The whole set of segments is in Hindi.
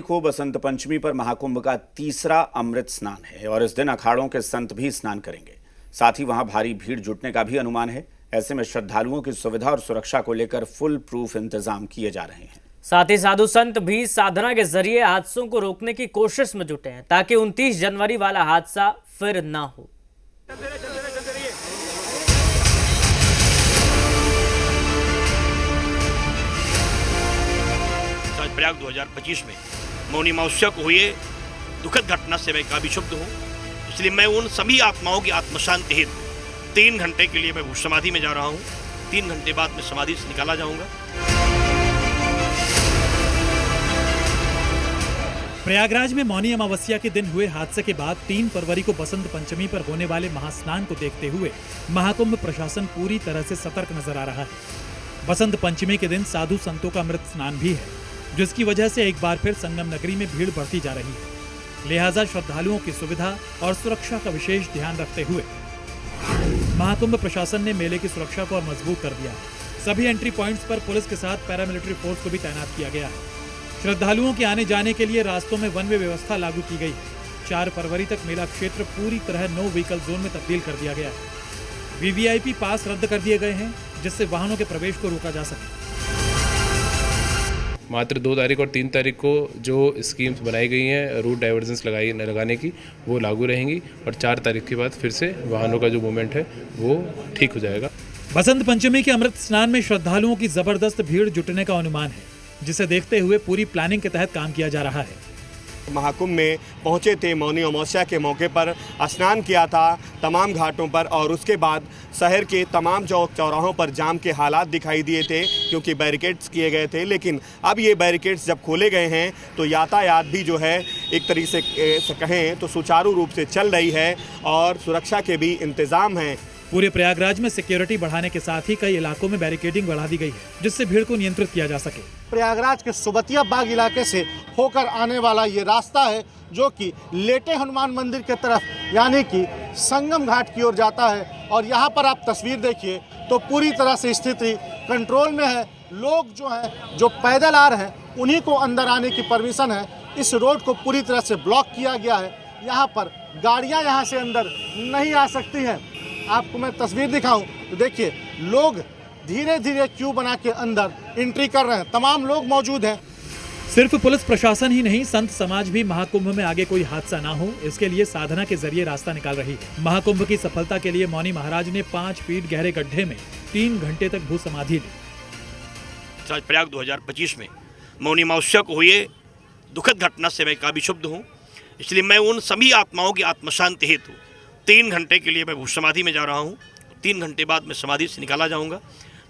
को बसंत पंचमी पर महाकुंभ का तीसरा अमृत स्नान है और इस दिन अखाड़ों के संत भी स्नान करेंगे। साथ ही वहां भारी भीड़ जुटने का भी अनुमान है। ऐसे में श्रद्धालुओं की सुविधा और सुरक्षा को लेकर फुल प्रूफ इंतजाम किए जा रहे हैं। साथ ही साधु संत भी साधना के जरिए हादसों को रोकने की कोशिश में जुटे हैं ताकि 29 जनवरी वाला हादसा फिर ना हो। प्रयाग 2025 में मौनी अमावस्या को हुए दुखद घटना से मैं काफी क्षुब्ध हूँ। इसलिए मैं उन सभी आत्माओं की आत्मशांति हेतु 3 घंटे के लिए मैं भूत समाधि में जा रहा हूँ। 3 घंटे बाद मैं समाधि से निकाला जाऊंगा। प्रयागराज में मौनी अमावस्या के दिन हुए हादसे के बाद 3 फरवरी को बसंत पंचमी पर होने वाले महास्नान को देखते हुए महाकुंभ प्रशासन पूरी तरह से सतर्क नजर आ रहा है। बसंत पंचमी के दिन साधु संतों का अमृत स्नान भी है, जिसकी वजह से एक बार फिर संगम नगरी में भीड़ बढ़ती जा रही है। लिहाजा श्रद्धालुओं की सुविधा और सुरक्षा का विशेष ध्यान रखते हुए महाकुंभ प्रशासन ने मेले की सुरक्षा को और मजबूत कर दिया है। सभी एंट्री पॉइंट्स पर पुलिस के साथ पैरामिलिट्री फोर्स को भी तैनात किया गया है। श्रद्धालुओं के आने जाने के लिए रास्तों में वन वे व्यवस्था लागू की गई है। 4 फरवरी तक मेला क्षेत्र पूरी तरह नो व्हीकल जोन में तब्दील कर दिया गया है। वीवीआईपी पास रद्द कर दिए गए हैं, जिससे वाहनों के प्रवेश को रोका जा सके। मात्र 2 तारीख और 3 तारीख को जो स्कीम्स बनाई गई हैं रूट डाइवर्जेंस लगाने की, वो लागू रहेंगी और 4 तारीख के बाद फिर से वाहनों का जो मूवमेंट है वो ठीक हो जाएगा। बसंत पंचमी के अमृत स्नान में श्रद्धालुओं की जबरदस्त भीड़ जुटने का अनुमान है, जिसे देखते हुए पूरी प्लानिंग के तहत काम किया जा रहा है। महाकुंभ में पहुंचे थे, मौनी अमावस्या के मौके पर स्नान किया था तमाम घाटों पर और उसके बाद शहर के तमाम चौक चौराहों पर जाम के हालात दिखाई दिए थे क्योंकि बैरिकेड्स किए गए थे। लेकिन अब ये बैरिकेड्स जब खोले गए हैं तो यातायात भी जो है एक तरीके से कहें तो सुचारू रूप से चल रही है और सुरक्षा के भी इंतजाम हैं। पूरे प्रयागराज में सिक्योरिटी बढ़ाने के साथ ही कई इलाकों में बैरिकेडिंग बढ़ा दी गई है, जिससे भीड़ को नियंत्रित किया जा सके। प्रयागराज के सुबतिया बाग इलाके से होकर आने वाला ये रास्ता है जो कि लेटे हनुमान मंदिर के तरफ यानी कि संगम घाट की ओर जाता है। और यहाँ पर आप तस्वीर देखिए तो पूरी तरह से स्थिति कंट्रोल में है। लोग जो पैदल आ रहे हैं उन्हीं को अंदर आने की परमिशन है। इस रोड को पूरी तरह से ब्लॉक किया गया है। यहाँ पर गाड़ियाँ यहाँ से अंदर नहीं आ सकती हैं। आपको मैं तस्वीर दिखाऊं तो देखिए लोग धीरे धीरे क्यू बना के अंदर एंट्री कर रहे हैं। तमाम लोग मौजूद हैं। सिर्फ पुलिस प्रशासन ही नहीं, संत समाज भी महाकुंभ में आगे कोई हादसा ना हो, इसके लिए साधना के जरिए रास्ता निकाल रही है। महाकुंभ की सफलता के लिए मौनी महाराज ने 5 फीट गहरे गड्ढे में 3 घंटे तक भू समाधि ली। प्रयाग 2025 में मौनी अमावस्या को हुए दुखद घटना से मैं काफी क्षुब्ध हूँ। इसलिए मैं उन सभी आत्माओं की आत्मशांति हेतु 3 घंटे के लिए मैं भूत समाधि में जा रहा हूँ। 3 घंटे बाद मैं समाधि से निकाला जाऊँगा।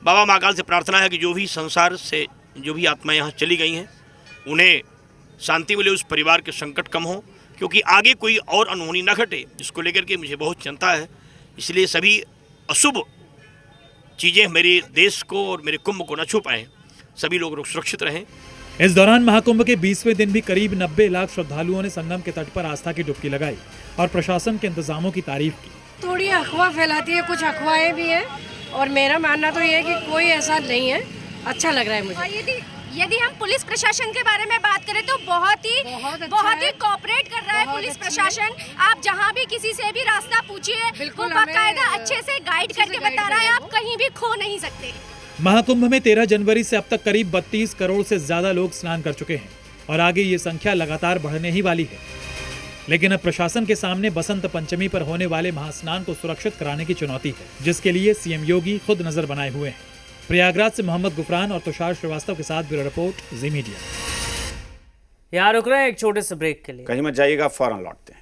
बाबा महाकाल से प्रार्थना है कि जो भी संसार से जो भी आत्माएं यहाँ चली गई हैं उन्हें शांति मिले, उस परिवार के संकट कम हो, क्योंकि आगे कोई और अनहोनी न घटे, जिसको लेकर के मुझे बहुत चिंता है। इसलिए सभी अशुभ चीज़ें मेरे देश को और मेरे कुंभ को न छू पाएँ। सभी लोग सुरक्षित रहें। इस दौरान महाकुंभ के 20वें दिन भी करीब 90 लाख श्रद्धालुओं ने संगम के तट पर आस्था की डुबकी लगाई और प्रशासन के इंतजामों की तारीफ की। थोड़ी अफवाह फैलाती है, कुछ अफवाहें भी हैं और मेरा मानना तो ये है कि कोई ऐसा नहीं है। अच्छा लग रहा है मुझे। यदि हम पुलिस प्रशासन के बारे में बात करें तो बहुत ही कोऑपरेट कर रहा है पुलिस प्रशासन। आप जहां भी किसी से भी रास्ता पूछिए, वो बाकायदा अच्छे से गाइड करके बता रहा है, आप कहीं भी खो नहीं सकते। महाकुंभ में 13 जनवरी से अब तक करीब 32 करोड़ से ज्यादा लोग स्नान कर चुके हैं और आगे ये संख्या लगातार बढ़ने ही वाली है। लेकिन अब प्रशासन के सामने बसंत पंचमी पर होने वाले महास्नान को सुरक्षित कराने की चुनौती है, जिसके लिए सीएम योगी खुद नजर बनाए हुए हैं। प्रयागराज से मोहम्मद गुफरान और तुषार श्रीवास्तव के साथ ब्यूरो रिपोर्ट, जी मीडिया। यहाँ रुक रहे हैं एक छोटे से ब्रेक के लिए। कहीं मत जाइएगा, फौरन लौटते हैं।